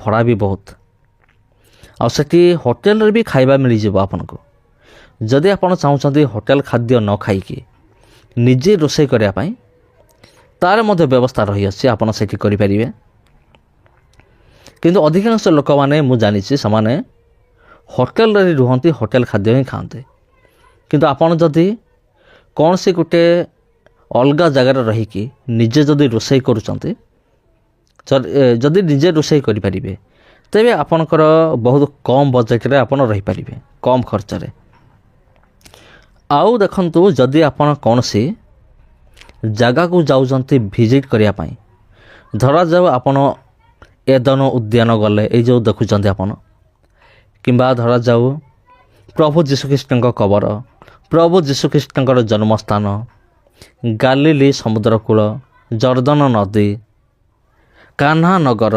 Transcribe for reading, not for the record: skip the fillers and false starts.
ଭଡ଼ା ବି ବହୁତ, ଆଉ ସେଠି ହୋଟେଲରେ ବି ଖାଇବା ମିଳିଯିବ ଆପଣଙ୍କୁ। ଯଦି ଆପଣ ଚାହୁଁଛନ୍ତି ହୋଟେଲ ଖାଦ୍ୟ ନ ଖାଇକି ନିଜେ ରୋଷେଇ କରିବା ପାଇଁ, ତା'ର ମଧ୍ୟ ବ୍ୟବସ୍ଥା ରହିଅଛି, ଆପଣ ସେଠି କରିପାରିବେ। କିନ୍ତୁ ଅଧିକାଂଶ ଲୋକମାନେ ମୁଁ ଜାଣିଛି ସେମାନେ ହୋଟେଲରେ ରୁହନ୍ତି, ହୋଟେଲ ଖାଦ୍ୟ ହିଁ ଖାଆନ୍ତି। କିନ୍ତୁ ଆପଣ ଯଦି କୌଣସି ଗୋଟେ ଅଲଗା ଜାଗାରେ ରହିକି ନିଜେ ଯଦି ରୋଷେଇ କରୁଛନ୍ତି, ଯଦି ନିଜେ ରୋଷେଇ କରିପାରିବେ, ତେବେ ଆପଣଙ୍କର ବହୁତ କମ୍ ବଜେଟରେ ଆପଣ ରହିପାରିବେ, କମ୍ ଖର୍ଚ୍ଚରେ। ଆଉ ଦେଖନ୍ତୁ, ଯଦି ଆପଣ କୌଣସି ଜାଗାକୁ ଯାଉଛନ୍ତି ଭିଜିଟ୍ କରିବା ପାଇଁ, ଧରାଯାଉ ଆପଣ ଏଦନ ଉଦ୍ୟାନ ଗଲେ, ଏଇ ଯେଉଁ ଦେଖୁଛନ୍ତି ଆପଣ, କିମ୍ବା ଧରାଯାଉ ପ୍ରଭୁ ଯୀଶୁଖ୍ରୀଷ୍ଟଙ୍କ କବର, ପ୍ରଭୁ ଯୀଶୁଖ୍ରୀଷ୍ଟଙ୍କର ଜନ୍ମସ୍ଥାନ, ଗାଲିଲି ସମୁଦ୍ରକୂଳ, ଜର୍ଦ୍ଦନ ନଦୀ, କାହ୍ନା ନଗର,